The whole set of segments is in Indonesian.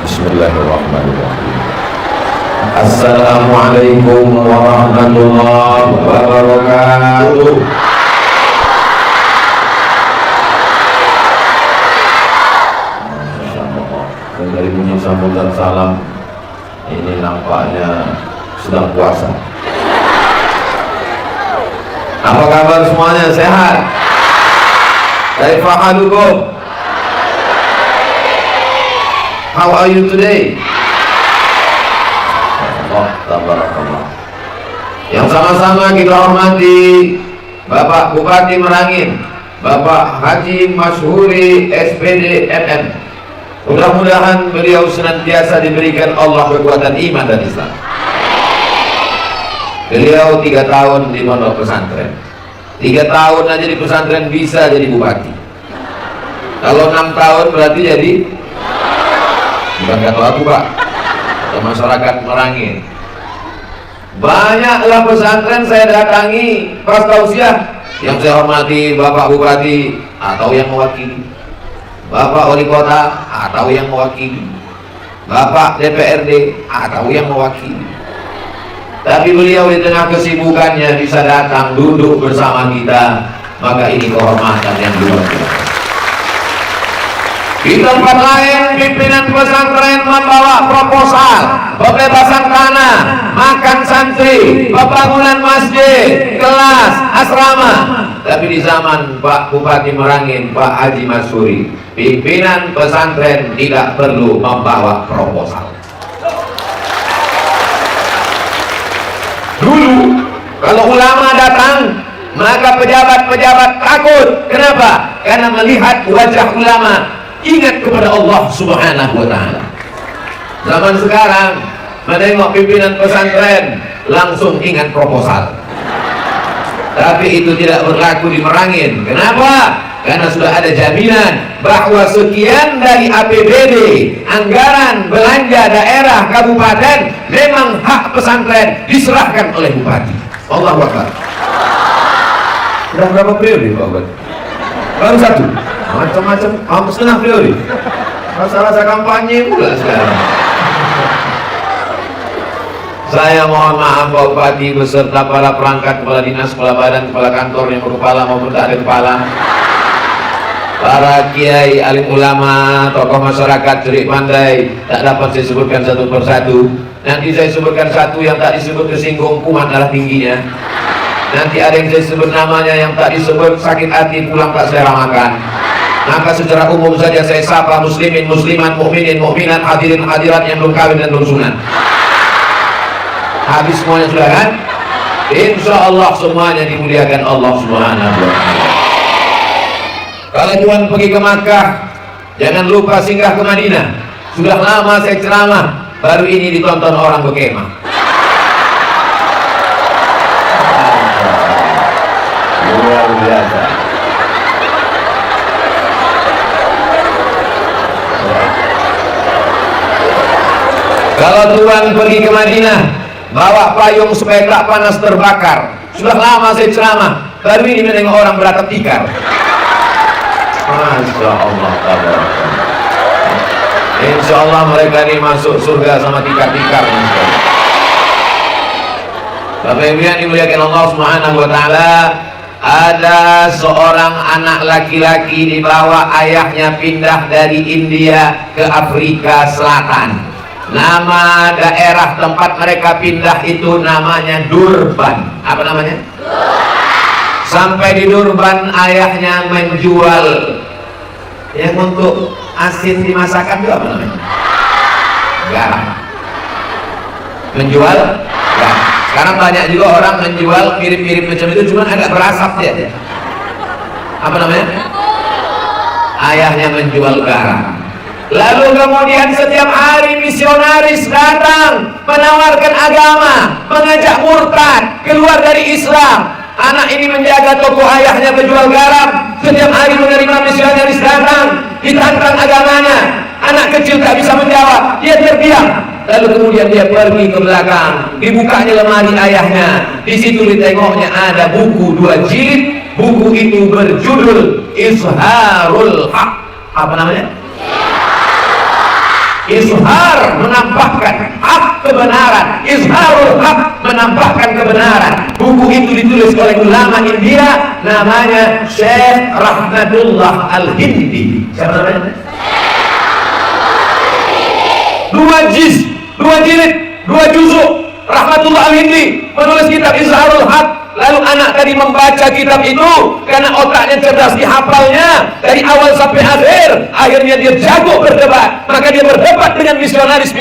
Bismillahirrahmanirrahim. Assalamualaikum warahmatullahi wabarakatuh. Dan dari bunyi sambutan salam ini nampaknya sedang puasa. Apa kabar semuanya? Sehat? Kaifa halukum? How are you today? Allah tabarakallah. Yang sama-sama kita hormati Bapak Bupati Merangin, Bapak Haji Masyhuri SPD MM. Mudah-mudahan beliau senantiasa diberikan Allah kekuatan iman dan Islam. Beliau 3 tahun di pondok pesantren, 3 tahun aja di pesantren bisa jadi bupati. Kalau 6 tahun berarti jadi, bukan kata aku Pak, atau masyarakat Merangin. Banyaklah pesantren saya datangi pas tausiah, yang saya hormati Bapak Bupati atau yang mewakili, Bapak Wali Kota atau yang mewakili, Bapak DPRD atau yang mewakili. Tapi beliau di tengah kesibukannya bisa datang duduk bersama kita, maka ini kehormatan yang luar biasa. Di tempat lain pimpinan pesantren membawa proposal pembebasan tanah, makan santri, pembangunan masjid, kelas, asrama. Tapi di zaman Pak Bupati Merangin, Pak Haji Masyhuri, pimpinan pesantren tidak perlu membawa proposal. Dulu kalau ulama datang, maka pejabat-pejabat takut. Kenapa? Karena melihat wajah ulama, ingat kepada Allah Subhanahu wa ta'ala. Zaman sekarang menengok pimpinan pesantren langsung ingat proposal. Tapi itu tidak berlaku di Merangin. Kenapa? Karena sudah ada jaminan bahwa sekian dari APBD, anggaran belanja daerah kabupaten, memang hak pesantren diserahkan oleh bupati. Allahu Akbar. Sudah berapa periode Pak Bupati? Baru 1. Macam-macam, hampir setengah periode. Rasa-rasa kampanye pula sekarang. Saya mohon maaf Pak Bupati beserta para perangkat, kepala dinas, kepala badan, kepala kantor yang berkepala maupun tak ada kepala, para kiai, alim ulama, tokoh masyarakat, cerik pandai, tak dapat saya sebutkan satu persatu. Nanti saya sebutkan satu yang tak disebut kesinggung, kumat darah tingginya. Nanti ada yang saya sebut namanya yang tak disebut sakit hati, pulang tak saya ramakan. Maka secara umum saja saya sapa muslimin, muslimat, mukminin, mukminat, hadirin, hadirat yang belum kawin dan belum sunat. Habis semuanya sudah kan? Insya Allah semuanya dimuliakan Allah Subhanahu wa ta'ala. Kalau tuan pergi ke Makkah, jangan lupa singgah ke Madinah. Sudah lama saya ceramah, baru ini ditonton orang berkemah. Luar biasa. Kalau tuan pergi ke Madinah, bawa payung supaya tak panas terbakar. Sudah lama saya ceramah, baru ini menengok orang beratap tikar. Masya Allah, insya Allah mereka ini masuk surga sama tikar-tikar. Bapak Ibu yang dimuliakan Allah Subhanahu wa ta'ala, ada seorang anak laki-laki dibawa ayahnya pindah dari India ke Afrika Selatan. Nama daerah tempat mereka pindah itu namanya Durban. Apa namanya? Sampai di Durban ayahnya menjual yang untuk asin dimasakan itu apa namanya? Garam. Menjual garam. Sekarang banyak juga orang menjual mirip-mirip macam itu, cuma agak berasap dia. Apa namanya? Ayahnya menjual garam. Lalu kemudian setiap hari misionaris datang menawarkan agama, mengajak murtad keluar dari Islam. Anak ini menjaga toko ayahnya berjual garam. Setiap hari menerima misionaris datang, ditantang agamanya. Anak kecil tak bisa menjawab, dia terdiam. Lalu kemudian dia pergi ke belakang, dibukanya lemari ayahnya. Di situ ditengoknya ada buku 2 jilid. Buku itu berjudul Izharul Haq. Apa namanya? Izhar menampakkan hak kebenaran, izharul hak menampakkan kebenaran. Buku itu ditulis oleh ulama India, namanya Syekh Rahmatullah Al-Hindi. Siapa namanya? 2 jilid 2 juzuk. Rahmatullah Al-Hindi menulis kitab Izharul Haq. Lalu anak tadi membaca kitab itu karena otaknya cerdas, dihafalnya dari awal sampai akhir. Akhirnya dia jago berdebat, maka dia berdebat dengan misionaris.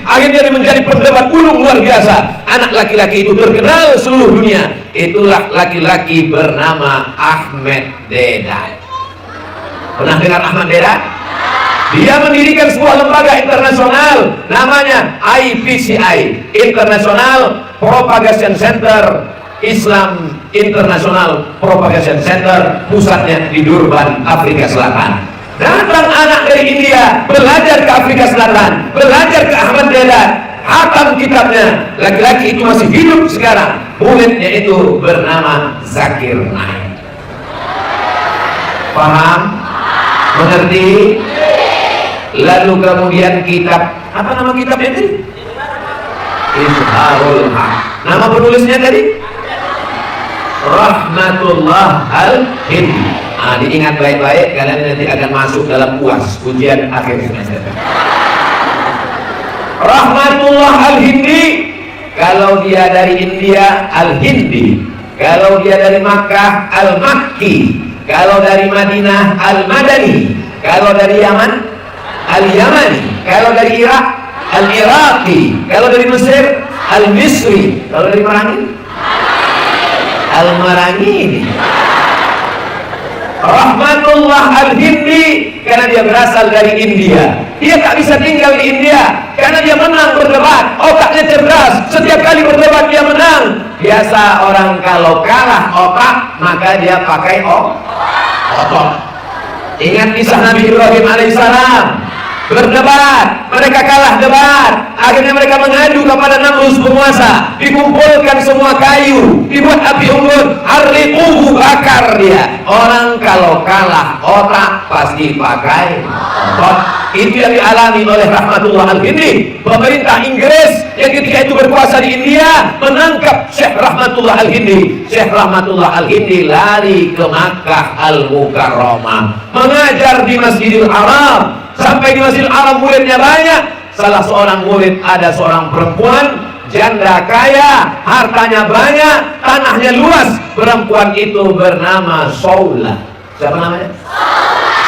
Akhirnya dia menjadi pendebat ulung luar biasa. Anak laki-laki itu terkenal seluruh dunia. Itulah laki-laki bernama Ahmed Deedat. Pernah dengar Ahmad Deedat? Dia mendirikan sebuah lembaga internasional namanya IPCI, International Propagation Center, Islam International Propagation Center, pusatnya di Durban, Afrika Selatan. Datang anak dari India belajar ke Afrika Selatan, belajar ke Ahmad Deedat, hatam kitabnya. Laki-laki itu masih hidup sekarang. Muridnya itu bernama Zakir Naik. Paham? Mengerti? Lalu kemudian kitab, apa nama kitabnya tadi? Izharul Haq. Nama penulisnya tadi? Rahmatullah Al-Hindi. Diingat baik-baik, kalian nanti akan masuk dalam UAS, ujian akhir semester. Rahmatullah Al-Hindi. Kalau dia dari India, Al-Hindi. Kalau dia dari Makkah, Al-Makki. Kalau dari Madinah, Al-Madani. Kalau dari Yaman, Al-Yamani. Kalau dari Irak, Al-Iraqi. Kalau dari Mesir, Al-Misri. Kalau dari Merangi, Al-Marangini. Rahmatullah Al-Hindi karena dia berasal dari India. Dia tak bisa tinggal di India karena dia menang berdebat, otaknya cerdas. Setiap kali berdebat dia menang. Biasa orang kalau kalah otak, maka dia pakai otot. Ingat kisah Nabi Ibrahim alaihissalam. Berdebat, mereka kalah debat. Akhirnya mereka mengadu kepada Namrus penguasa. Dikumpulkan semua kayu, dibuat api unggun, harriquhu, bakar dia. Orang kalau kalah otak pasti pakai otot. Itu yang dialami oleh Rahmatullah Al-Hindi. Pemerintah Inggris yang ketika itu berkuasa di India menangkap Syekh Rahmatullah Al-Hindi. Syekh Rahmatullah Al-Hindi lari ke Makkah Al-Mukarramah, mengajar di Masjidil Haram. Sampai di Masjidil Haram muridnya banyak. Salah seorang murid ada seorang perempuan janda kaya, hartanya banyak, tanahnya luas. Perempuan itu bernama Saula. Siapa namanya?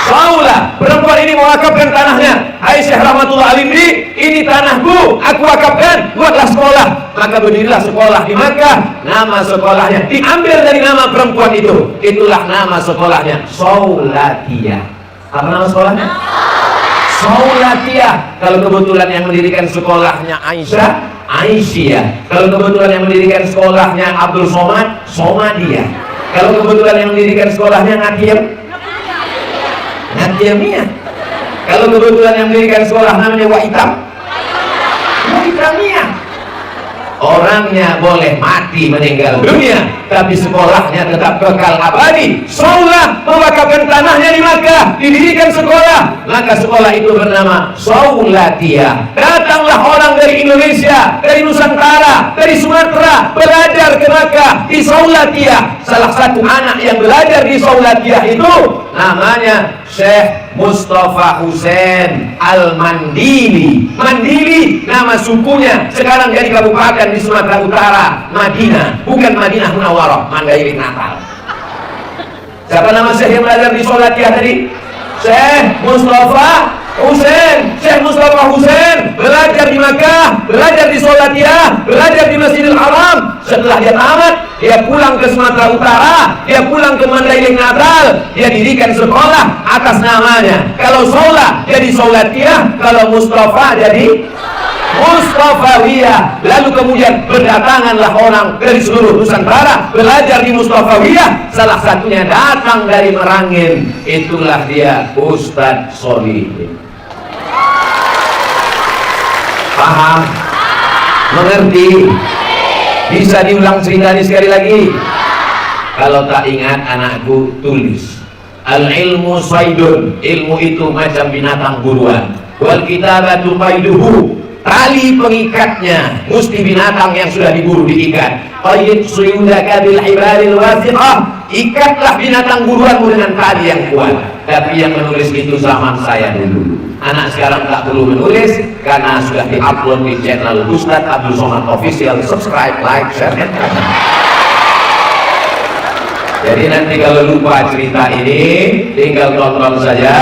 Saula. Perempuan ini mewakafkan tanahnya. Hai Syekh Rahmatullah Al-Hindi, ini tanahku, aku wakafkan, buatlah sekolah. Maka berdirilah sekolah di Makkah. Nama sekolahnya diambil dari nama perempuan itu. Itulah nama sekolahnya, Saulatia. Apa nama sekolahnya? Saulatia. Kalau kebetulan yang mendirikan sekolahnya Aisyah. Kalau kebetulan yang mendirikan sekolahnya Abdul Somad, Somadia. Kalau kebetulan yang mendirikan sekolahnya Nadiamiyah. Kalau kebetulan yang mendirikan sekolah namanya Waitamiyah. Orangnya boleh mati meninggal dunia, tapi sekolahnya tetap kekal abadi. Saula mewakafkan tanahnya di Makkah, didirikan sekolah, maka sekolah itu bernama Saulatia. Datanglah orang dari Indonesia, dari Nusantara, dari Sumatera belajar ke Makkah di Saulatia. Salah satu anak yang belajar di Saulatia itu namanya Syekh Mustafa Husain Al-Mandili. Mandili nama sukunya, sekarang jadi kabupaten di Sumatera Utara, Madinah, bukan Madinah Munawwarah, Mandailing Natal. Siapa nama Syekh yang belajar di Saulatia tadi? Syekh Mustafa Husain. Syekh Mustafa Husain belajar di Makkah, belajar di Saulatia, belajar di Masjidil Haram. Setelah dia tamat, dia pulang ke Sumatera Utara, dia pulang ke Mandailing Natal, dia dirikan sekolah atas namanya. Kalau Saula jadi Saulatia, kalau Mustafa jadi Mustafawiyah. Lalu kemudian berdatanganlah orang dari seluruh Nusantara belajar di Mustafawiyah. Salah satunya datang dari Merangin. Itulah dia Ustadz Solihin. Paham? Mengerti? Bisa diulang cerita ini sekali lagi? Kalau tak ingat anakku, tulis. Al-ilmu saydun. Ilmu itu macam binatang buruan. wal kitabatu qaiduhu, tali pengikatnya mesti binatang yang sudah diburu diikat. Qayyid suyudaka bil hibalil wasiqah, ikatlah binatang buruanmu dengan tali yang kuat. Tapi yang menulis itu zaman saya dulu. Anak sekarang tak perlu menulis karena sudah diupload di channel Ustadz Abdul Somad Official. Subscribe, like, share, dan comment. Jadi nanti kalau lupa cerita ini tinggal tonton saja,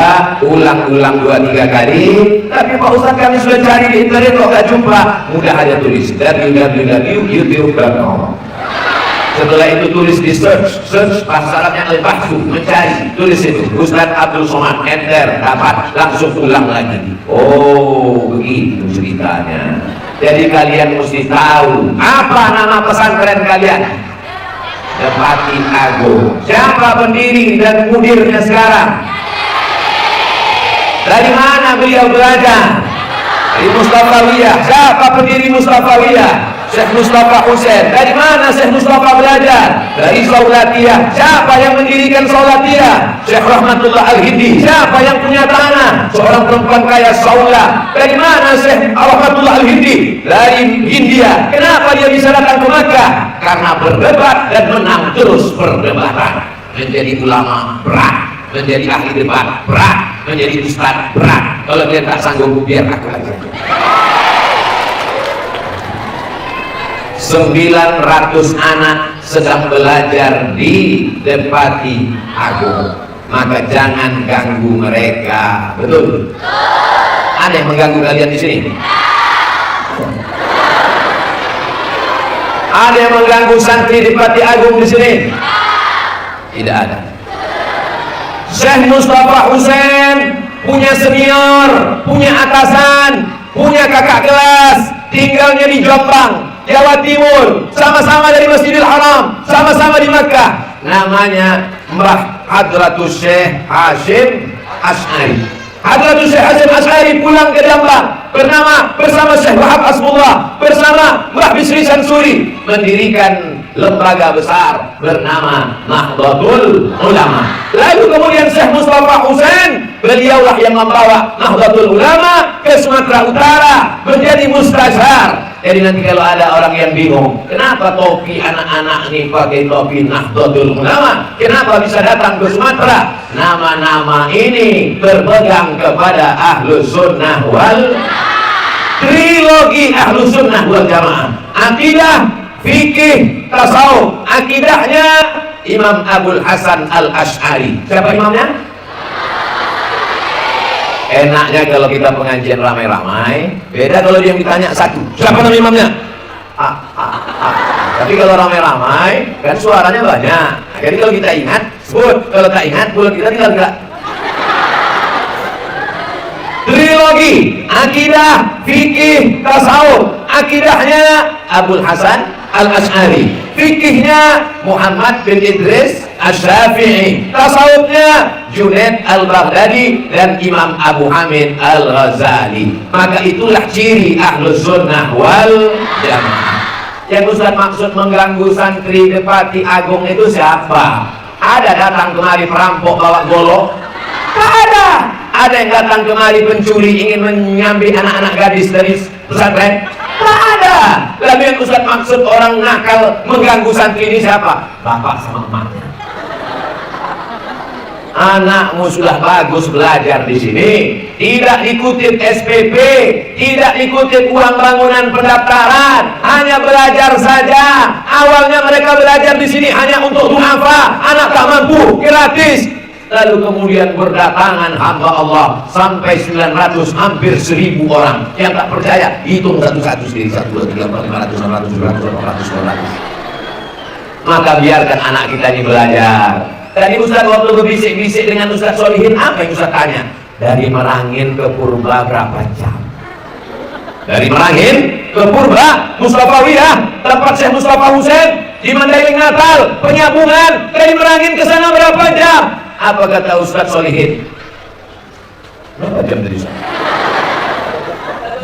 ulang-ulang 2-3 kali. Tapi Pak Ustadz kami sudah cari di internet kok gak jumpa. Mudah aja tulis www.youtube.com. Setelah itu tulis di search bahasa Arabnya al-bahsu, mencari, tulis itu Ustadz Abdul Somad, enter, dapat, langsung ulang lagi. Oh begitu ceritanya. Jadi kalian mesti tahu apa nama pesantren kalian. Depati Agung. Siapa pendiri dan mudirnya sekarang? Dari mana beliau belajar? Dari Mustafawiyah. Siapa pendiri Mustafawiyah? Syekh Mustafa Husain. Dari mana Syekh Mustafa belajar? Dari Saulatiyah. Siapa yang mendirikan Saulatiyah? Syekh Rahmatullah Al-Hindi. Siapa yang punya tanah? Seorang perempuan kaya Saula. Dari mana Syekh Rahmatullah Al-Hindi? Dari India. Kenapa dia bisa datang ke Makkah? Karena berdebat dan menang terus perdebatan. Menjadi ulama berat, menjadi ahli debat berat, menjadi ustaz berat. Kalau dia tak sanggup, biar aku aja. 900 anak sedang belajar di Depati Agung, maka jangan ganggu mereka. Betul? Ada yang mengganggu kalian di sini? Ada yang mengganggu santri Depati Agung di sini? Tidak ada. Syekh Mustafa Husain punya senior, punya atasan, punya kakak kelas, tinggalnya di Jombang, Jawa Timur, sama-sama dari Masjidil Haram, sama-sama di Makkah. Namanya Mbah Hadratus Syekh Hashim Ash'ari. Hadratus Syekh Hashim Ash'ari pulang ke Jombang bersama Syekh Wahab Asmullah, bersama Mbah Bisri Sansuri, mendirikan lembaga besar bernama Nahdlatul Ulama. Lalu kemudian Syekh Mustafa Husain, beliaulah yang membawa Nahdlatul Ulama ke Sumatera Utara menjadi mustasyar. Jadi nanti kalau ada orang yang bingung, kenapa topi anak-anak ini pakai topi Nahdlatul Ulama, kenapa bisa datang ke Sumatera? Nama-nama ini berpegang kepada Ahlus Sunnah wal trilogi Ahlus Sunnah wal Jamaah. Akidah, fikih, tasawuf. Akidahnya Imam Abul Hasan Al-Ash'ari. Siapa imamnya? Enaknya kalau kita pengajian ramai-ramai, beda kalau dia ditanya satu. Siapa nama imamnya? Tapi kalau ramai-ramai, kan suaranya banyak. Jadi kalau kita ingat, sebut. Kalau tak ingat, bulan kita tinggal gerak. Trilogi, akidah, fikih, tasawuf. Akidahnya Abul Hasan Al-Ash'ari, fikihnya Muhammad bin Idris Asy-Syafi'i, tasawufnya Junaid Al-Baghdadi dan Imam Abu Hamid Al-Ghazali. Maka itulah ciri Ahlus Sunnah wal Jamaah. Yang Ustaz maksud mengganggu santri Depati Agung itu siapa? Ada datang kemari perampok bawa golok? Tak ada. Ada yang datang kemari pencuri ingin menyambi anak-anak gadis dari pesantren? Tak ada. Lalu yang Ustaz maksud orang nakal mengganggu santri ini siapa? Bapak sama emaknya. Anakmu sudah bagus belajar di sini, tidak dikutip SPP, tidak dikutip uang bangunan pendaftaran, hanya belajar saja. Awalnya mereka belajar di sini hanya untuk duafa, anak tak mampu, gratis. Lalu kemudian berdatangan hamba Allah sampai 900, hampir 1000 orang. Yang tak percaya, hitung satu-satu sendiri. 1, 2, 3, 4, 500, 600, 700, 800, 900. Maka biarkan anak kita ini belajar. Tadi Ustaz waktu berbisik-bisik dengan Ustaz Solihin, apa yang Ustaz tanya? Dari Merangin ke Purba berapa jam? Dari Merangin ke Purba, Mustafawiyah, tempat Syekh Mustafa Husain, di Mandailing Natal, penyambungan dari Merangin ke sana berapa jam? Apa kata Ustaz Solihin? Berapa jam dari sana?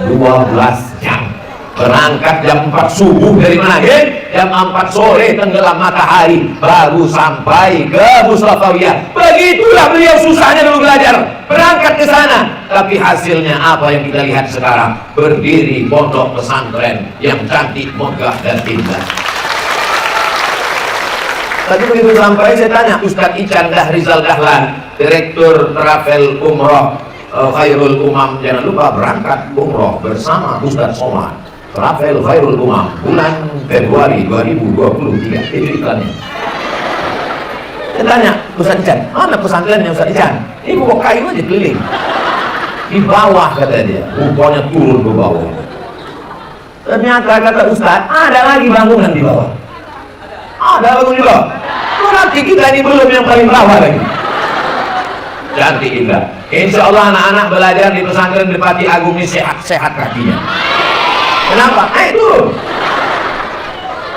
12 jam. Berangkat jam 4 subuh dari Merangin, jam 4 sore tenggelam matahari, baru sampai ke Mustafawiyah. Begitulah beliau susahnya dulu belajar. Berangkat ke sana, Tapi hasilnya apa yang kita lihat sekarang? Berdiri pondok pesantren yang cantik, megah dan indah. Tadi begitu sampai saya tanya Ustadz Ican Dahrizal Dahlan, Direktur Travel Umroh Khairul Umam, jangan lupa berangkat umroh bersama Ustadz Somad. Travel Khairul Umam bulan Februari 2023. Itu iklannya. Saya tanya Ustadz Ican, mana pesantrennya Ustadz Ican? Ini bawa kayu aja keliling. Di bawah kata dia, rupanya turun ke bawah. Ternyata kata Ustadz, ada lagi bangunan di bawah. Ada bangunan di bawah. Berarti kita ini belum yang paling bawah lagi. Cantik indah. Insya Allah anak-anak belajar di pesantren Depati Agung ini sehat-sehat kakinya. Kenapa? Turun.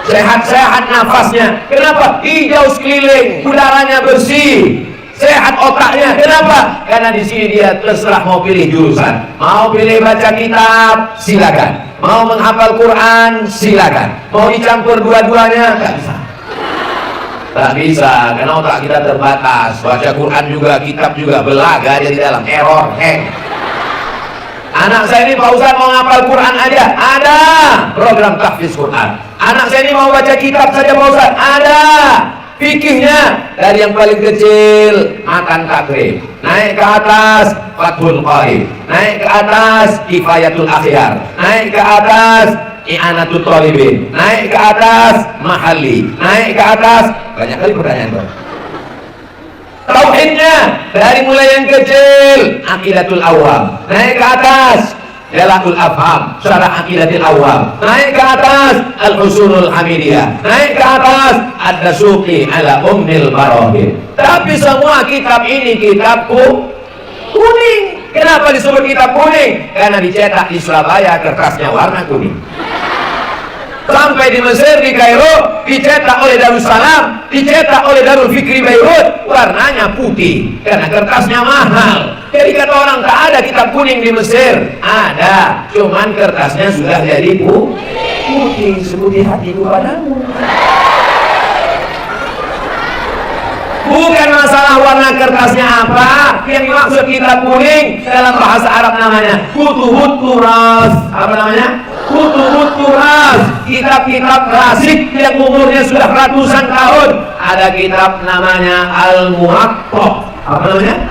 Sehat-sehat nafasnya. Kenapa? Hijau sekeliling, udaranya bersih. Sehat otaknya. Kenapa? Karena di sini dia terserah mau pilih jurusan. Mau pilih baca kitab, silakan. Mau menghafal Quran, silakan. Mau dicampur dua-duanya, nggak bisa. Tak bisa, karena otak kita terbatas. Baca Quran juga, kitab juga, belaga dia di dalam, error, hang. Anak saya ini Pak Ustadz mau ngapal Quran aja, ada program tahfiz Quran. Anak saya ini mau baca kitab saja Pak Ustadz, ada. Fikihnya dari yang paling kecil makan takrib, naik ke atas Fathul Qarib, naik ke atas Kifayatul Akhyar, naik ke atas I'anatul Talibin, naik ke atas Mahalli, naik ke atas, banyak kali pertanyaan Bang. Tauhidnya dari mulai yang kecil Aqidatul Awam, naik ke atas Jalalatul Afham, Syarah Aqidatul Awam, naik ke atas Al-Usulul Hamidiyah, naik ke atas Ad-Dasuqi ala Ummil Barahim. Tapi semua kitab ini kitab kuning. Kenapa disebut kitab kuning? Karena dicetak di Surabaya, kertasnya warna kuning. Sampai di Mesir, di Kairo, dicetak oleh Darussalam, dicetak oleh Darul Fikri Beirut, warnanya putih karena kertasnya mahal. Jadi kata orang tak ada kitab kuning di Mesir, ada, cuman kertasnya sudah jadi putih, seputih hatiku padamu. Bukan masalah warna kertasnya apa, yang dimaksud kitab kuning dalam bahasa Arab namanya kutuhut turas. Apa namanya? Kutuhut turas. Kitab-kitab klasik yang umurnya sudah ratusan tahun. Ada kitab namanya Al-Muwatta. Apa namanya?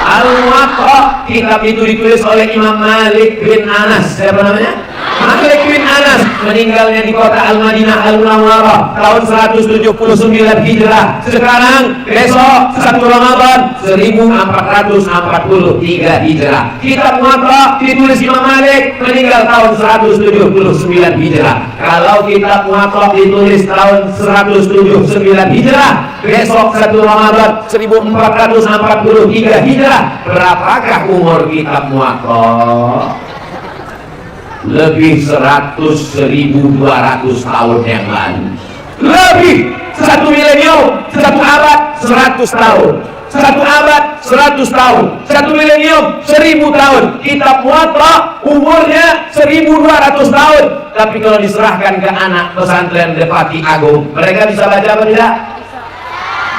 Al-Muwatta. Kitab itu ditulis oleh Imam Malik bin Anas. Siapa namanya? Malik bin Anas, meninggalnya di kota Al-Madinah Al-Munawwarah tahun 179 Hijrah. Sekarang besok 1 Ramadan 1443 Hijrah. Kitab Muwatta ditulis Imam Malik, meninggal tahun 179 Hijrah. Kalau kitab Muwatta ditulis tahun 179 Hijrah, besok 1 Ramadan 1443 Hijrah, berapakah umur kitab Muwatta? Lebih 100.200 tahun yang lalu. Lebih 1 milenium, 1 abad, 100 tahun. 1 abad, 100 tahun. 1 milenium, 1000 tahun. Kitab Muwatta umurnya 1200 tahun. Tapi kalau diserahkan ke anak pesantren Depati Agung, mereka bisa baca apa tidak?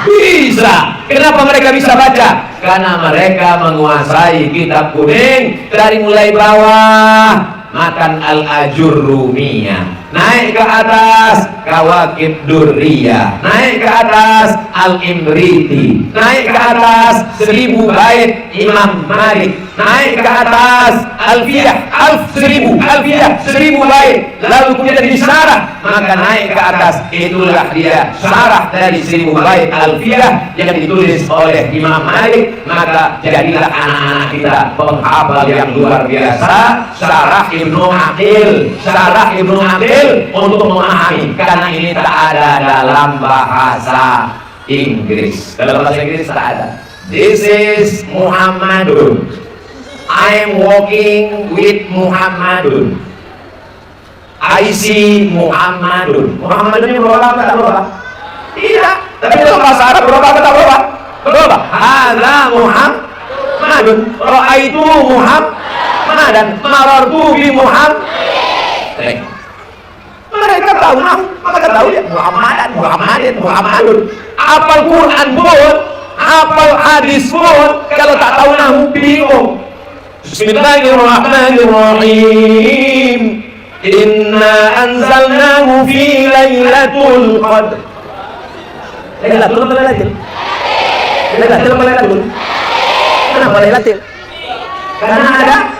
Bisa. Kenapa mereka bisa baca? Karena mereka menguasai kitab kuning dari mulai bawah. Makan Al-Ajurrumiyah, naik ke atas Kawakib Durriyah, naik ke atas Al-Imriti, naik ke atas 1000 bait Imam Malik, naik ke atas Alfiyah, 1000 bait, lalu kemudian disyarah, maka naik ke atas. Itulah dia syarah dari 1000 bait Alfiyah yang ditulis oleh Imam Malik. Maka jadilah anak-anak kita penghafal yang luar biasa. Syarah Ibnu Aqil, Syarah Ibnu Aqil untuk memahami, karena ini tak ada dalam bahasa Inggris. Dalam bahasa Inggris tak ada. This is Muhammadun. I am walking with Muhammadun. I see Muhammadun. Muhammadun ini berubah atau tak berubah? Tidak. Tapi dalam bahasa Arab berubah atau tak berubah? Berubah. Hadza Muhammadun. Ra'aitu Muhammadan. Marartu bi Muhammad. Mereka tahu nahu, maka tahu ya Muhammadun. Apal Quran pun, apal hadis pun, kalau tak tahu nahu bingung. Bismillahirrahmanirrahim. Inna anzalnahu fi lailatul qadr. Lailatul apa lailatul? Lailatul apa lailatul? Kenapa lailatul? Karena ada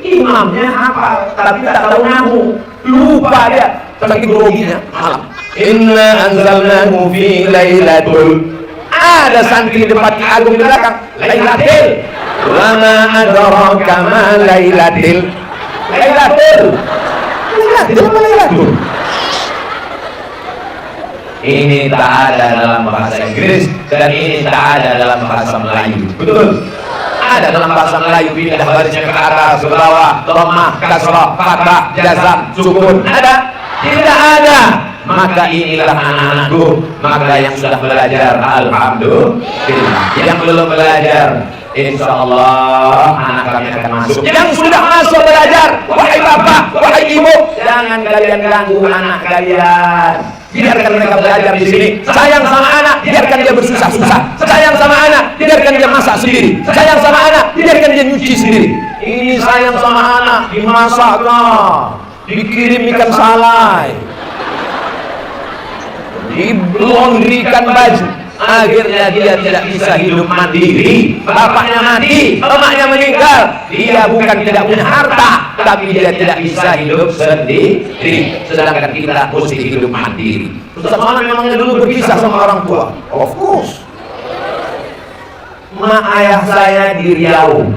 imamnya apa, tapi tak tahu nahu, lupa dia, saking groginya malam. Inna anzalnahu fi lailatul. Ada santri depan agung di belakang, lailatul. Wa ma adraka ma lailatul. Lailatul. Lailatul apa lailatul? Ini tak ada dalam bahasa Inggris dan ini tak ada dalam bahasa Melayu. Betul? Ada dalam bahasa Melayu pindah barisnya ke atas, ke bawah, dhammah, kasrah, fathah, jazam, sukun. Ada? Tidak ada. Maka inilah anak-anakku, maka yang sudah belajar alhamdulillah. Yang belum belajar, insya Allah anak kami akan masuk. Yang sudah masuk belajar, wahai bapak, wahai ibu, jangan kalian ganggu anak kalian. Biarkan mereka belajar di sini. Sayang sama anak, biarkan dia bersusah-susah. Sayang sama anak, biarkan dia masak sendiri. Sayang sama anak, biarkan dia nyuci sendiri. Ini sayang sama anak, dimasakkan, dikirim ikan salai, dilondrikan baju. Akhirnya dia tidak bisa hidup mandiri. Bapaknya mati, emaknya meninggal. Dia bukan tidak punya harta, tapi dia tidak bisa hidup sendiri. Sedangkan kita mesti hidup mandiri. Ustaz Manan memangnya dulu berpisah sama orang tua? Of course. Mak ayah saya di Riau,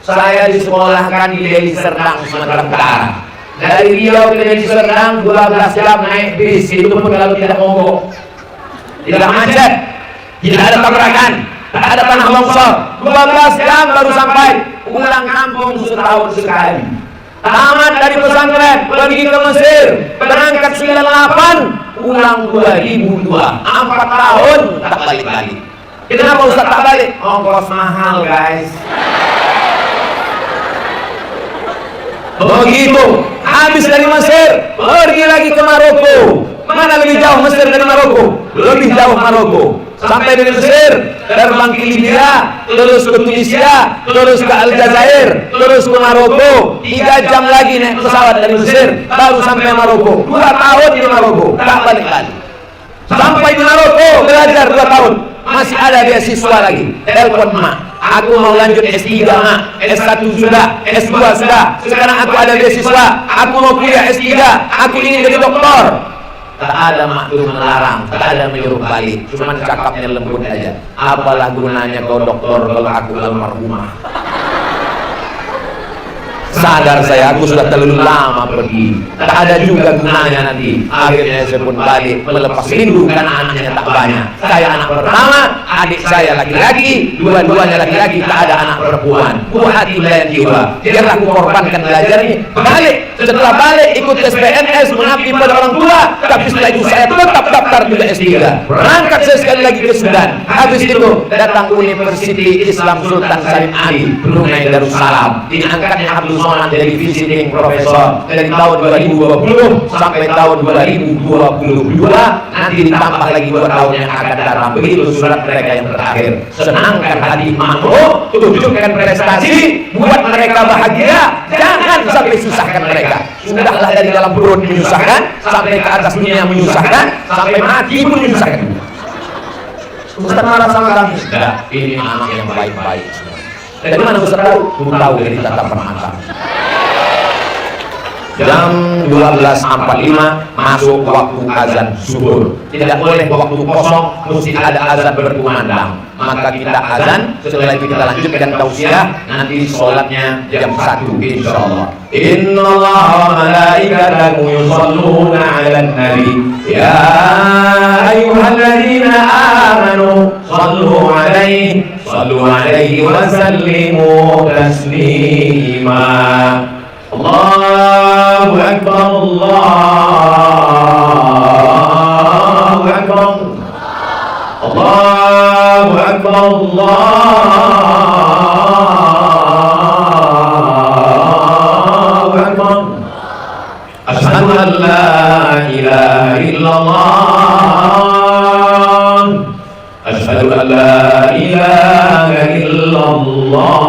saya disekolahkan di Deli Serdang, Sumatera Utara. Dari Riau ke Deli Serdang 12 jam naik bis, itu pun kalau tidak mogok, tidak macet, tidak ada tabrakan, tak ada tanah longsor. 12 jam baru sampai. Pulang kampung setahun sekali. Tamat dari pesantren, pergi ke Mesir, berangkat 98, pulang 2002, 4 tahun tak balik-balik. Kenapa Ustaz tak balik? Ongkos mahal guys. Begitu, habis dari Mesir, pergi lagi ke Maroko. Mana lebih jauh Mesir dari Maroko? Lebih jauh Maroko. Sampai dari Mesir, terbang ke Libya, terus ke Tunisia, terus ke Aljazair, terus ke Maroko. 3 jam lagi naik pesawat dari Mesir, baru sampai Maroko. 2 tahun di Maroko, tak balik-balik. Sampai di Maroko, belajar 2 tahun. Masih ada beasiswa lagi. Telepon emak, aku mau lanjut S3 mak, S1 sudah, S2 sudah. Sekarang aku ada beasiswa, aku mau kuliah S3, aku ingin jadi doktor. Tak ada mak itu melarang, tak ada menyuruh balik, cuman cakapnya lembut aja. Apalah gunanya kau doktor kalau aku almarhumah. Sadar saya, aku sudah terlalu lama pergi, tak ada juga gunanya nanti. Akhirnya saya pun balik, melepas rindu karena anaknya tak banyak. Saya anak pertama, adik saya laki-laki, dua-duanya laki-laki, tak ada anak perempuan. Buah hati belayan jiwa, biarlah aku korbankan belajarnya. Balik, setelah balik ikut tes PNS, mengabdi pada orang tua. Tapi setelah itu saya tetap daftar juga S3. Berangkat saya sekali lagi ke Sudan. Habis itu datang University Islam Sultan Salim Ali, Brunei Darussalam. Diangkatnya Abdul Somad dari visiting profesor dari tahun 2020 sampai tahun 2022. Nanti ditambah lagi 2 tahun yang akan datang. Begitu surat mereka yang terakhir. Senangkan hati makhluk, tunjukkan prestasi, buat mereka bahagia. Jangan sampai susahkan mereka. Sudahlah dari dalam perut menyusahkan, sampai ke atas dunia menyusahkan, sampai mati pun menyusahkan. Ustaz marah sama kami. Tidak, ini anak yang baik-baik. Dari mana Ustaz tahu? Tahu dari tatapan mata. Jam 12.45 masuk waktu azan subuh. Tidak boleh waktu kosong, mesti ada azan berkumandang. Maka kita azan, setelah itu kita lanjutkan tausiah. Nanti sholatnya jam 1 insyaallah. Innallaha wa malaikatahu yusholluna 'alan nabi ya ayyuhalladzina amanu shallu 'alaihi wa sallimu taslima. Allahu Akbar, Allahu Akbar, Allahu Akbar, Allahu Akbar. Asyhadu an la ilaha illallah, asyhadu an la ilaha illallah.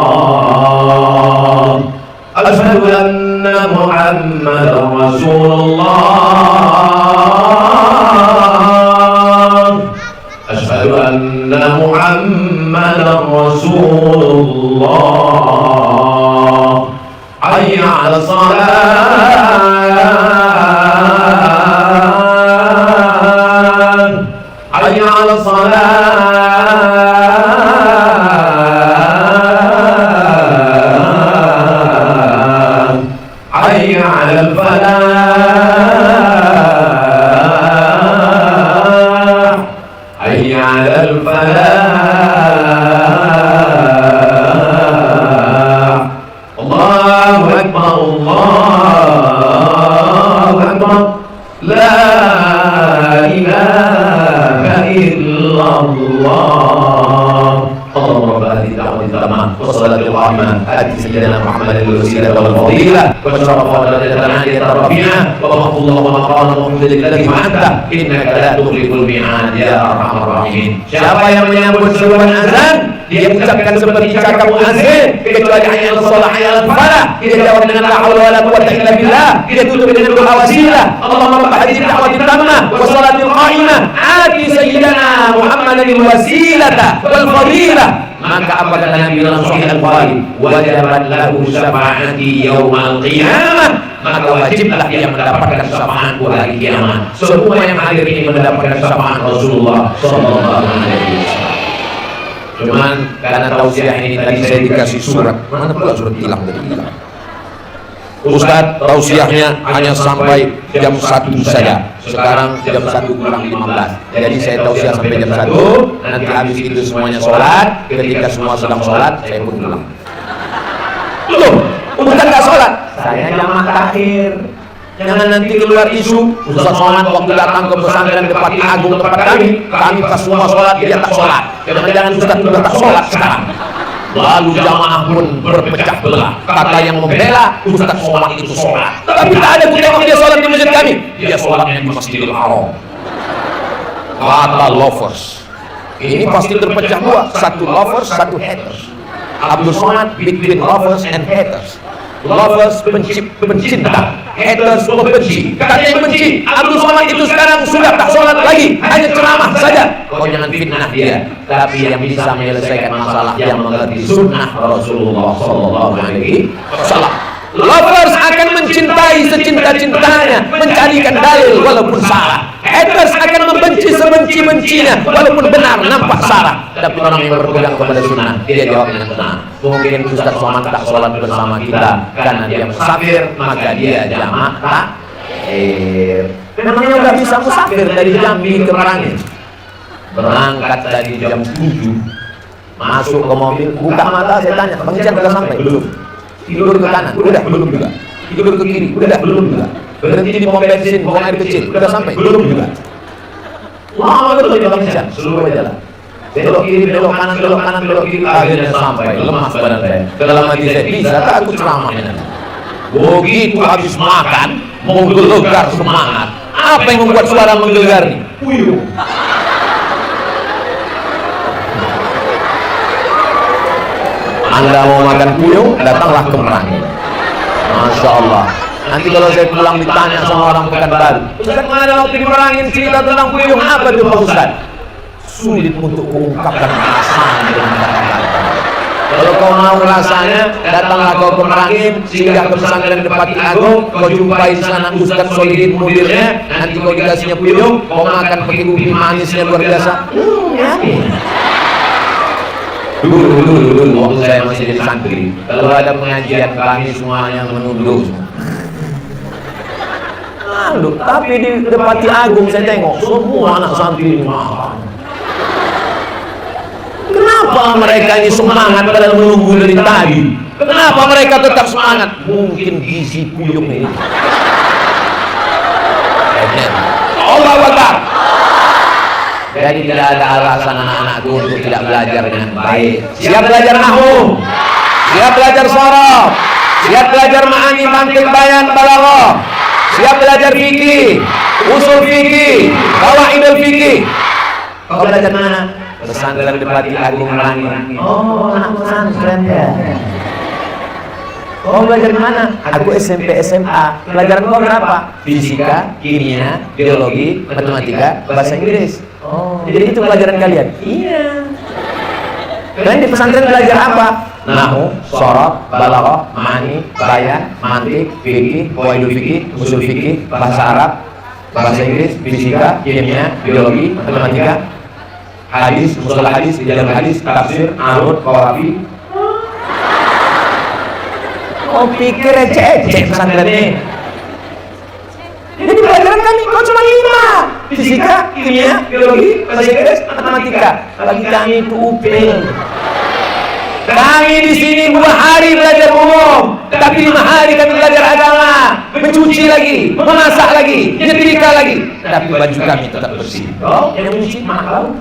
hayya 'alas salat, hayya 'alas salat, hayya 'alal falah, hayya 'alal falah. Allahu akbar, Allahu akbar, la ilaha illallah. Allahumma rabb hadhihi ad-da'wati at-tammah wa salatu al-qa'imah ati sayyidina Muhammadin al-wasilah wal fadilah wa syarafa wa darajatan 'aliyatan rafi'ah wa waqallahu maqaman Muhammadin alladhi ma'anta innaka la tukhliful mi'ad ya arhamar rahimin. Siapa yang menyambut seruan azan, dia ucapkan seperti cakap muazzin, kecuali hayya 'alas shalah, hayya 'alal falah, dia jawab dengan la haula wala quwwata illa billah, dia tutup dengan doa wasilah, Allahumma rabb hadhihi ad-da'wati at-tammah wa salatil qa'imah ati sayyidina Muhammadin al-wasilata wal fadilah. Maka apa kata Nabi dalam Sahih Al-Bukhari, wajabat lahu syafa'ati yaumal qiyamah, maka wajiblah dia mendapatkan syafaatku hari kiamat. Semua yang hadir ini mendapatkan syafaat Rasulullah sallallahu alaihi wasallam. Cuman karena tausiah ini tadi saya dikasih surat, mana pula surat hilang tadi hilang. Ustaz, tausiahnya hanya sampai jam 1 saja. Sekarang jam 1 kurang 15. Jadi saya tausiah sampai jam 1. Nanti habis itu semuanya sholat. Ketika semua sedang sholat, saya pun pulang. Loh, bukan nggak sholat? Saya jamaah takhir. Jangan nanti keluar isu Ustaz Somad waktu datang ke pesantren di Pati Agung tempat kami pas semua sholat, dia tak sholat. Jangan Ustaz sudah tak sholat sekarang. Lalu jamaah pun berpecah belah. Kata yang membela Ustaz Somad itu sholat, tapi tak ada kutengok dia sholat di masjid kami. Dia sholatnya di Masjidil Haram. Kata lovers, ini pasti terpecah dua, satu lovers, satu haters. Abdul Somad between lovers and haters. Lovers pencinta, haters pembenci. Kata yang benci, Abdul Somad itu sekarang sudah tak sholat lagi, hanya ceramah saja. Kau jangan fitnah dia, tapi yang bisa menyelesaikan masalah yang mengerti sunnah Rasulullah sallallahu alaihi wasallam. Lovers akan mencintai secinta-cintanya, mencarikan dalil walaupun salah. Haters akan membenci sebenci-bencinya walaupun benar nampak salah. Tapi orang yang berpegang kepada sunnah, dia jawab dengan benar. Mungkin Ustaz Somad tak sholat bersama kita karena dia musafir, maka dia jamak takhir. Memangnya udah bisa musafir dari Jambi ke Merangin. Berangkat tadi jam 7, masuk ke mobil, buka mata, saya tanya, Bang Ican udah sampai? Belum. Tidur ke kanan, udah belum juga. Tidur ke kiri, udah belum juga. Berhenti di pom bensin, buang air kecil, udah sampai? Belum juga. Lama betul ya Bang Ican, seluruh jalan. Belok kiri, belok kanan, belok kiri, akhirnya sampai. Lemas badan saya. Dalam hati saya, bisa tak aku ceramahnya? Begitu habis makan, menggelegar semangat. Apa yang membuat suara menggelegar nih? Puyuh. Anda mau makan puyuh, datanglah ke Merangin. Masya Allah. Nanti kalau saya pulang ditanya sama orang Pekanbaru, Ustaz mana waktu di Merangin cerita tentang puyuh, apa itu Pak Ustaz? Sulit untuk mengungkapkan rasanya dengan kata-kata. Kalau kau mau rasanya, datanglah kau ke Merangin, singgah ke pesantren di Pati Agung, kau jumpai di sana Ustaz Solihin mudirnya, nanti kau dikasihnya puyuh, kau makan pakai ubi manisnya luar biasa. Dulu waktu saya masih jadi santri, kalau ada pengajian kami semuanya menunduk. Lalu, tapi di Pati Agung saya tengok semua anak santri ini makan. Kenapa mereka ini semangat dalam menunggu dari tadi? Kenapa mereka tetap semangat? Mungkin gizi puyuh ini. Allahu Akbar. Jadi tidak ada alasan anak-anakku untuk tidak belajar dengan baik. Siap belajar nahwu, siap belajar sorof, siap belajar ma'ani, mantiq, bayan, balaghah, siap belajar fikih, usul fikih, qawaidul fikih. Kau belajar mana? Pesantren di Pati Agung Merangin. Oh, anak pesantren ya. Kau belajar mana? Aku SMP SMA. Pelajaran kau berapa? Fisika, kimia, biologi, matematika, bahasa Inggris. Oh, jadi itu pelajaran kalian? Iya. Kalian di pesantren belajar apa? nahu, sorot, balaghah, ma'ani, bayan, mantik, fikih, qawaidul fikih, usul fikih, bahasa Arab, bahasa Inggris, fisika, kimia, biologi, matematika, hadis, mustalah hadis, jalur hadis, tafsir, arud, qawafi. Oh pikir ecek pesantren ini. Jadi pelajaran kami kok cuma 5: fisika, kimia, biologi, bahasa Inggris, matematika. Bagi kami itu upil. Kami di sini 2 hari belajar umum, tapi 5 hari kami belajar agama, mencuci lagi, memasak lagi, nyetrika lagi. Tapi baju kami tetap bersih. Oh, yang mencuci mahal.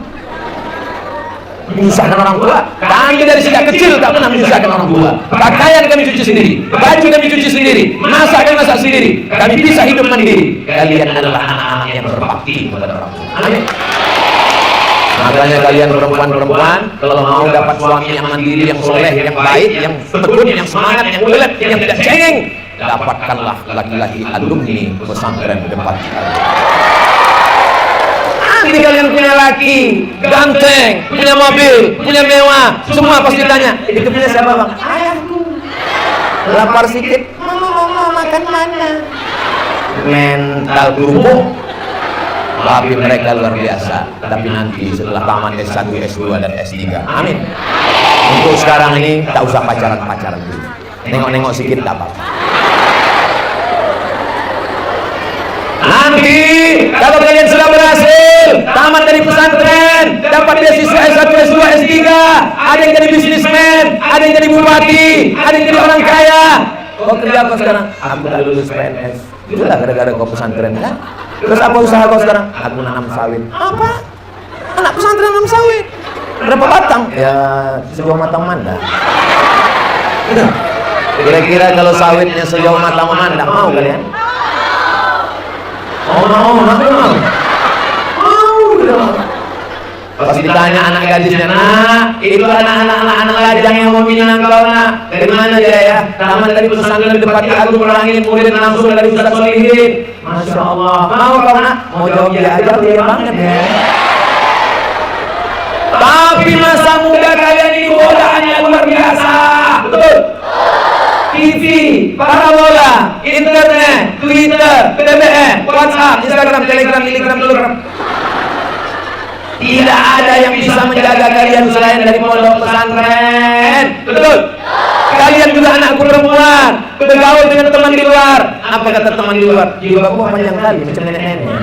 Menyusahkan orang tua. Kami dari sejak kecil tak pernah menyusahkan orang tua. Pakaian kami cuci sendiri, baju kami cuci sendiri, masak kami masak sendiri. Kami bisa hidup mandiri. Kalian adalah anak-anak yang berbakti kepada orang tua. Amin. Makanya kalian perempuan-perempuan, kalau mau dapat suami yang mandiri, yang soleh, yang baik, yang tekun, yang semangat, yang ulet, yang tidak cengeng, dapatkanlah laki-laki alumni pesantren depan. Nanti kalian punya laki ganteng, punya mobil, punya mewah, semua pasti tanya, itu punya siapa bang? Ayahku. Lapar sedikit, mau makan mana? Mental kerupuk. Tapi mereka luar biasa. Tapi nanti setelah tamat S1, S2 dan S3, amin. Untuk sekarang ini tak usah pacaran-pacaran dulu. Nengok-nengok sedikit tak apa-apa. Nanti kalau kalian sudah berhasil tamat dari pesantren, dapat beasiswa S1, S2, S3, ada yang jadi bisnismen, ada yang jadi bupati, ada yang jadi orang kaya. Kau kerja apa sekarang? Aku tak lulus PNS. Itulah gara-gara kau pesantren kan? Terus apa usaha kau sekarang? Aku nanam sawit. Apa? Anak pesantren nanam sawit? Berapa batang? Ya sejauh mata memandang. Kira-kira kalau sawitnya sejauh mata memandang, mau kalian? Oh mau. Pas ditanya anak gadisnya, nak, itu anak lajang yang mau minang kau nak. Dari mana dia ya? Tamat dari pesantren di Depati Agung Merangin, murid langsung dari Ustaz Solihin. Masya Allah. Mau kau nak? Mau jawab dia aja, dia banget ya. Tapi masa muda kalian ini godaannya luar biasa. Betul? TV, parabola, internet, Twitter, BBM, WhatsApp, Instagram, Telegram, Telegram. Tidak ada yang bisa menjaga kalian selain dari pondok pesantren. Betul? Kalian juga anak perempuan, bergaul dengan teman di luar. Apa kata teman di luar? Jilbab gua panjang kali macam nenek-nenek.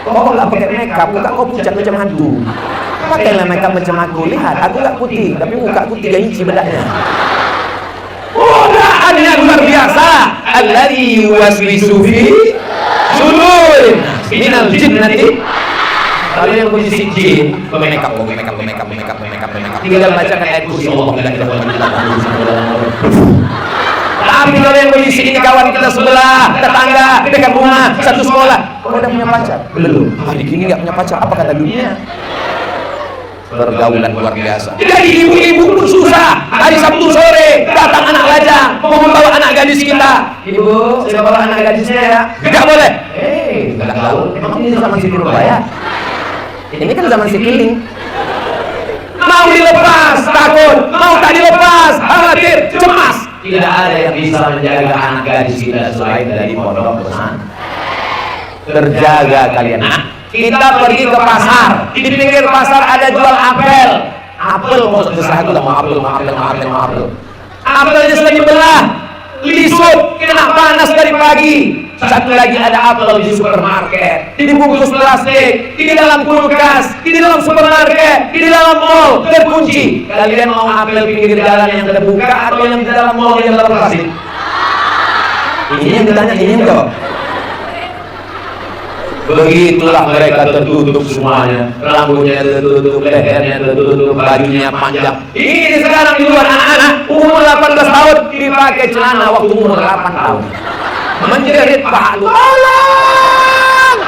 Kok nggak pakai makeup? Muka kau pucat macam hantu. Pakailah makeup macam aku. Lihat, aku nggak putih, tapi muka aku 3 inci bedaknya. Godaannya luar biasa. Alladzi yuwaswisu fi sudurin minal jinnati. Kalau yang posisi jin, makeup. Tinggal bacakan ayat kursi Allah. Tapi kalau yang posisi ini kawan kita sebelah, tetangga, dekat rumah, satu sekolah, kau udah punya pacar? Belum. Adik ini nggak punya pacar. Apa kata dunia? Pergaulan luar biasa. Jadi ibu-ibu pun susah. Hari Sabtu sore datang anak lajang mau membawa anak gadis kita. Ibu, saya bawa anak gadisnya ya. Tidak boleh. Tidak tahu. Emang ini zaman si Purubaya? Ini kan zaman si Kiling. Mau dilepas takut, mau tak dilepas khawatir, cemas. Tidak ada yang bisa menjaga anak gadis kita selain dari pondok pesantren. Terjaga kalian. Kita pergi ke pasar, di pinggir pasar ada jual apel. Apel mau susah aku mau apel. Apelnya sudah dibelah, lisut, kena panas dari pagi. Satu lagi ada apel di supermarket, dibungkus plastik, di dalam kulkas, di dalam supermarket, di dalam mall, terkunci. Kalian mau apel pinggir jalan yang terbuka atau yang di dalam mall yang dalam plastik? Ini yang ditanya, ini yang jawab. Begitulah mereka tertutup semuanya, rambutnya tertutup, lehernya tertutup, bajunya panjang. Ini sekarang di luar anak-anak umur 18 tahun dipakai celana waktu umur 8 tahun. Menjerit palu. Tolong.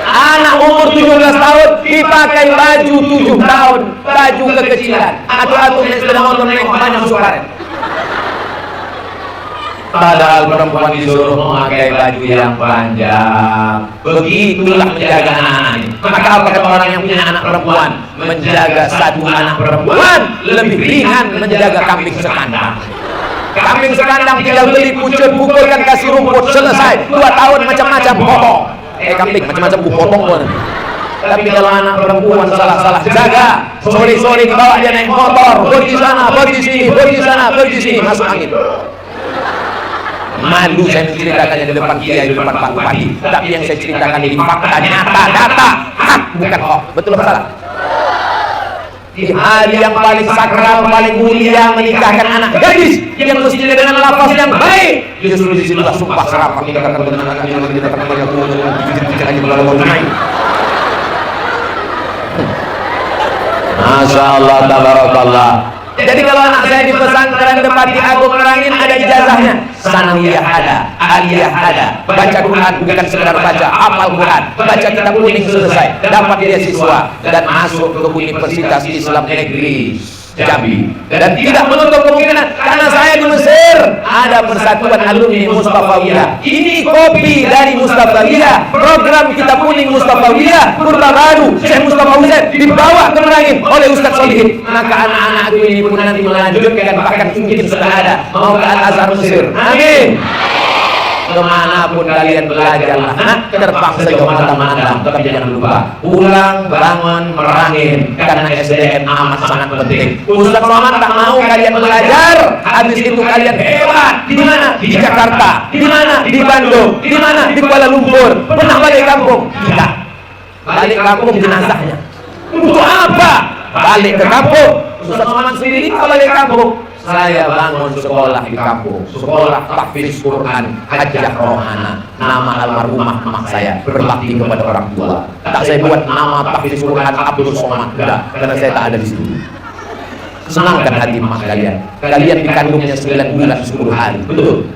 Anak umur 17 tahun dipakai baju 7 tahun, baju kekecilan. Atau yang sedang nonton nengok banyak masuk karet. Padahal perempuan disuruh memakai baju yang panjang. Begitulah menjaga anak. Maka apa kata orang yang punya anak perempuan? Menjaga satu anak perempuan lebih ringan menjaga kambing sekandang. Kambing sekandang tinggal beli, pucuk, pukulkan, kasih rumput, selesai. 2 tahun macam-macam potong. Kambing macam-macam potong pun. Tapi kalau anak perempuan salah-salah jaga, sore-sore dibawa dia naik motor, pergi sana, pergi sini, pergi sana, pergi sini, masuk angin. Malu saya menceritakannya di depan kiai, di depan Pak Bupati. Tapi yang saya ceritakan ini fakta, nyata, data, hak, bukan hoax. Betul apa salah? Di hari yang paling sakral, paling mulia menikahkan anak gadis yang mestinya dengan lafaz yang baik, justru disitulah sumpah serapah meninggalkan Masya Allah, tabarakallah. Jadi kalau anak saya di pesantren Depati Agung Merangin ada ijazahnya, sanawiyah ada, aliyah ada, baca Quran bukan sekedar baca, hafal Quran, baca kitab kuning selesai, dapat beasiswa dan masuk ke Universitas Islam Negeri Jambi. Dan tidak menutup kemungkinan, karena saya di Mesir ada persatuan alumni Mustafawiyah. Ini kopi dari Mustafawiyah, program kitab kuning Mustafawiyah, Purba Baru, Syekh Mustafa Husain dibawa ke Merangin oleh Ustaz Solihin. Maka anak-anakku ini pun nanti melanjutkan, bahkan mungkin sudah ada mau ke Al-Azhar Mesir. Amin. Kemanapun kalian belajarlah, terbang sejauh mata memandang, tapi jangan lupa pulang bangun Merangin, karena SDM amat sangat penting. Ustaz Somad tak mau kalian belajar, habis itu kalian hebat. Di mana? Di Jakarta. Di mana? Di Bandung. Di mana? Di Kuala Lumpur. Pernah balik kampung? Tidak. Balik kampung jenazahnya. Untuk apa? Balik ke kampung. Ustaz Somad sendiri tak balik kampung. Saya bangun sekolah di kampung, sekolah tahfiz Quran Hajah Rohana, nama almarhumah emak saya, berbakti kepada orang tua. Tak saya buat nama tahfiz Quran Abdul Somad, enggak, karena saya tak ada di situ. Senangkan hati emak kalian. Kalian dikandungnya 9 bulan 10 hari, betul?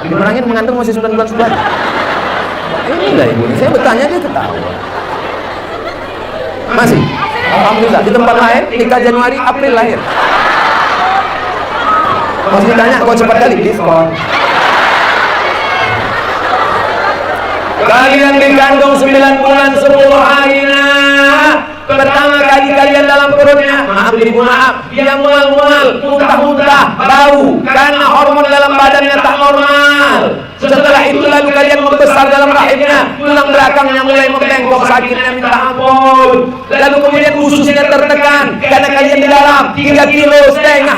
Di Merangin mengandung masih 9 bulan 10 hari. Inilah ibu, saya bertanya dia ketawa. Masih? Alhamdulillah, di tempat lain nikah Januari, April lahir. Masih ditanya kok cepat kali diskon. Kalian dikandung 9 bulan 10 hari. Pertama kali kalian dalam perutnya, maaf ibu, maaf, dia mual-mual, muntah-muntah, bau, karena hormon dalam badannya tak normal. Setelah itu lalu kalian membesar dalam rahimnya, tulang belakangnya mulai membengkok, sakitnya minta ampun. Lalu kemudian ususnya tertekan, karena kalian di dalam 3,5 kilo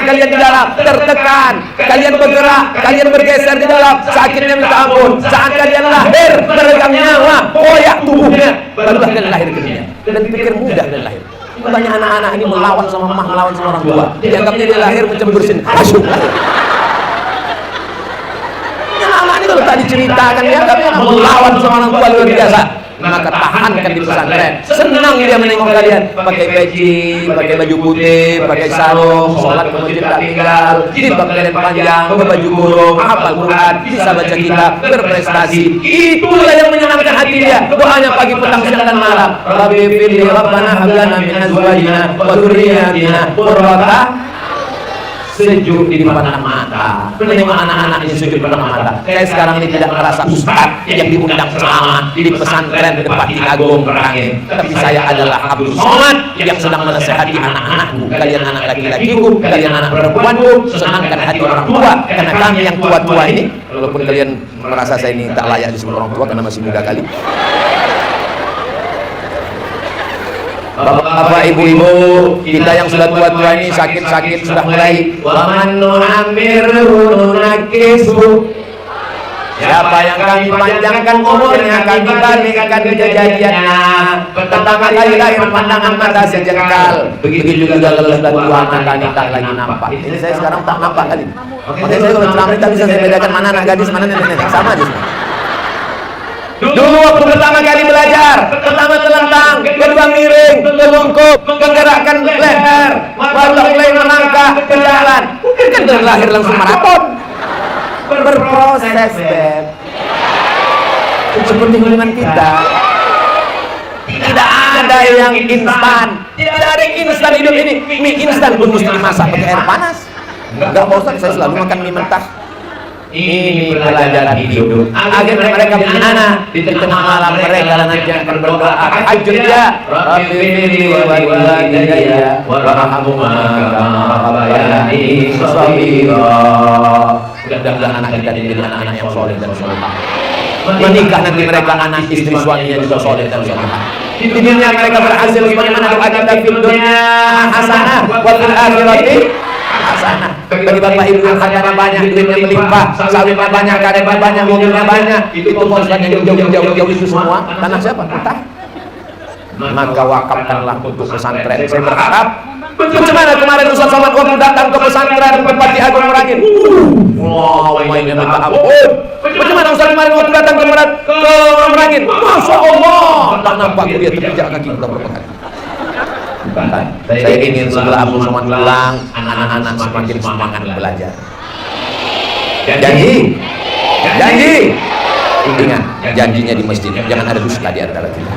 kalian di dalam tertekan. Kalian bergerak, kalian bergeser di dalam, sakitnya minta ampun. Saat kalian lahir, meregang nyawa, koyak tubuhnya, barulah kalian lahir ke dunia. Dan dipikir mudah dan lahir. Banyak anak-anak ini melawan sama mah, melawan sama orang tua. Dianggapnya dia lahir macam bersin, asyuk lahir. Anak-anak ini kalau tadi ceritakan dia, tapi melawan sama orang tua luar biasa. Maka tahankan di pesantren. Senang dia menengok kalian pakai peci, pakai baju putih, pakai sarung, sholat ke masjid tak tinggal, jilbab kalian panjang, berbaju kurung, hafal Quran, bisa baca kitab, berprestasi. Itulah yang menyenangkan hati dia. Doanya pagi, petang, siang dan malam. Rabbi firli rabbana hab lana min azwajina wa dzurriyyatina qurrata sejuk di depan mata. Menengok anak-anak ini sejuk di depan mata. Saya sekarang ini tidak merasa ustaz yang diundang ceramah di pesantren Depati Agung Merangin, tapi saya adalah Abdul Somad yang sedang menasehati anak-anakku. Kalian anak laki-lakiku, kalian anak perempuanku, senangkan hati orang tua, karena kami yang tua-tua ini, walaupun kalian merasa saya ini tak layak disebut orang tua karena masih muda kali. Bapak, ibu-ibu, kita yang sudah tua-tua ini sakit-sakit sudah mulai. Wa man nu'ammirhu nunakkisu. Siapa yang kami panjangkan umurnya, kami balikkan kejadiannya. Pertama kali lahir pandangan mata sejengkal, begitu juga lelah dan tua mata tak lagi nampak. Ini saya sekarang tak nampak kali. Makanya saya kalau ceramah tak bisa saya bedakan mana anak gadis, mana nenek-nenek, sama aja semua. Dulu waktu pertama kali belajar, pertama telentang, kedua miring, telungkup, menggerakkan leher, barulah mulai merangkak ke jalan. Mungkin kan dari lahir langsung maraton. Berproses, Beb. Seperti hubungan kita. Tidak ada yang instan. Tidak ada yang instan hidup ini. Mie instan pun mesti dimasak pakai air panas. Enggak, Pak Ustaz, saya selalu makan mie mentah. Ini pelajaran hidup. Agar mereka punya anak di tengah malam mereka nanti akan berdoa tahajud ya. Rabbi firli wa walidayya warhamhuma kama rabbayani shaghira. Mudah-mudahan anak kita menjadi anak-anak yang soleh dan solehah. Menikah nanti mereka anak istri suaminya juga soleh dan solehah. Di dunia mereka berhasil sebagaimana doa kita fil dunya hasanah wa fil akhirati hasanah. Bagi bapak ibu yang hartanya banyak, duitnya melimpah, sawitnya banyak, karetnya banyak, mobilnya banyak, itu konsepnya jauh-jauh itu semua tanah siapa? Kita. Maka wakafkanlah untuk pesantren. Saya berharap. Bagaimana kemarin Ustaz Somad waktu datang ke pesantren Bupati Agung Merangin? Wow, mainnya minta ampun. Bagaimana Ustaz kemarin waktu datang ke Merangin? Masya Allah, tak nampak dia terpijak kaki kita berapa kali. Saya ingin setelah Abu Somad pulang, anak-anak semakin semangat belajar. Janji, ingat janjinya di masjid, jangan ada dusta di antara kita.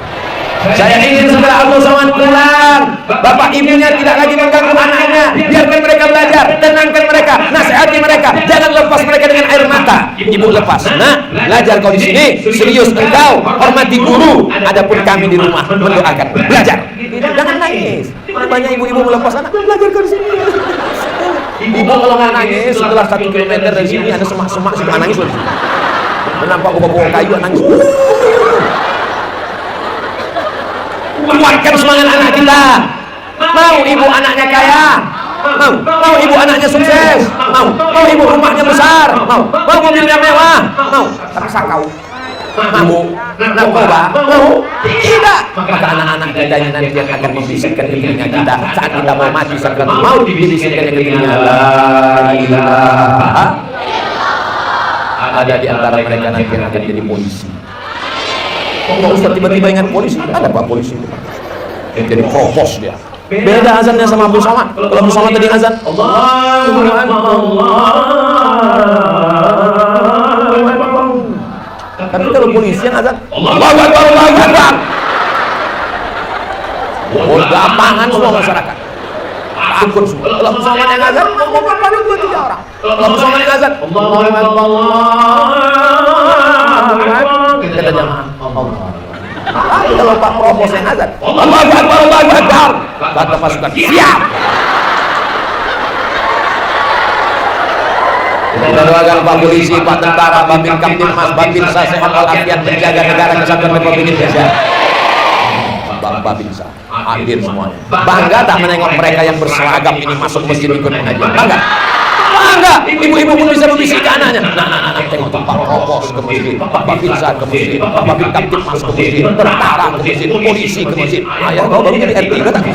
Saya ingin setelah Abu Somad pulang, bapak ibunya tidak lagi mengganggu anaknya, biarkan mereka belajar, tenangkan mereka, nasihati mereka, jangan lepas mereka dengan air mata. Ibu lepas, nah belajar kau di sini, serius engkau, hormati guru. Adapun kami di rumah mendoakan belajar. Jangan nangis. Banyak ibu-ibu melepas anak, belajar kau di sini. Ibu kalau mau nangis setelah 1 kilometer dari sini ada semak-semak sudah nangis loh. Nampak bawa-bawa kayu nangis. Kuatkan semangat anak kita. Mau ibu anaknya kaya, mau ibu anaknya sukses, mau ibu rumahnya besar, mau mobilnya mewah, mau tapi sakau, mau narkoba, mau tidak. Maka anak-anak kita ini nanti yang akan membisikkan ke telinga kita saat kita mau mati sakaratul maut, dibisikkan ke telinga la ilaha. Ada di antara mereka nanti yang akan jadi polisi. Kalau Ustaz tiba-tiba ingat polisi, ada Pak polisi itu? Jadi provos dia. Beda azannya sama Abu Somad. Kalau Abu Somad tadi azan Allahu Akbar. Tapi kalau polisi yang azan Allahu Akbar, Allahu Akbar. Lapangan semua masyarakat. Takut semua. Kalau Abu Somad yang azan, mau paling 2-3 orang. Kalau Abu Somad yang azan Allahu Akbar, Allahu Akbar. Kata jamaah Allah. Kalau Pak Provos yang azan Allahu Akbar, Allahu Akbar, kata pasukan siap. Kita doakan Pak Polisi, Pak Tentara, Babin Kamtibmas, Babinsa sehat walafiat menjaga negara kesatuan Republik Indonesia. Babinsa hadir semuanya. Bangga tak menengok mereka yang berseragam ini masuk masjid ikut mengaji? Bangga? Bangga. Ibu-ibu pun bisa membisikkan anaknya. Nah, tengok Pak Provos ke masjid, Pak Babinsa ke masjid, Pak Babin Kamtibmas ke masjid, tentara ke masjid, polisi ke masjid. Ayah kau baru jadi RT kata.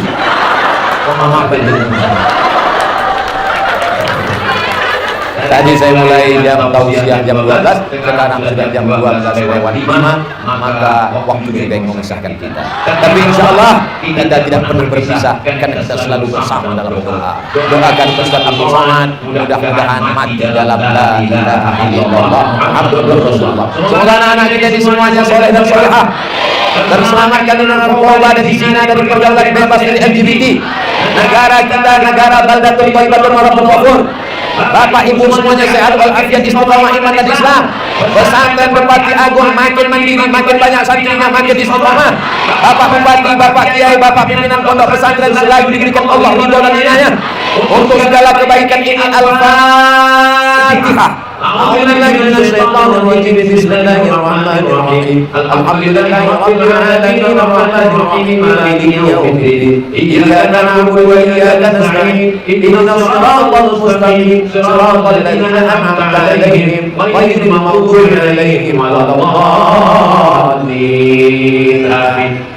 Mama tadi saya mulai jam tausiah jam 12, sekarang sudah jam 12:05, maka waktu juga yang mengesahkan kita. Tapi insya Allah kita tidak perlu berpisah karena kita selalu bersama dalam doa. Doakan Ustaz Abdul Somad, mudah-mudahan mati dalam la ilaha illallah Muhammadur Rasulullah. Semoga anak-anak kita di semuanya soleh dan solehah, terselamatkan dari narkoba, dari zina, dari pergaulan bebas, dari LGBT. Negara kita negara baldatun thayyibatun wa rabbul ghafur. Bapak ibu semuanya sehat walafiat, istiqomah iman dan Islam. Pesantren Bupati Agung makin mandiri, makin banyak santrinya, makin istiqomah. Bapak bupati, bapak kiai, bapak pimpinan pondok pesantren selalu diberikan Allah ridho dan inayah untuk segala kebaikan ini. Al-Fatihah. Bismillahirrahmanirrahim. Alhamdulillahirabbil alamin arrahmanirrahim maliki yaumiddin. Iyyaka na'budu wa iyyaka nasta'in. Ihdinas siratal mustaqim. Siratal ladzina an'amta 'alaihim ghairil maghdubi 'alaihim waladdallin. Amin.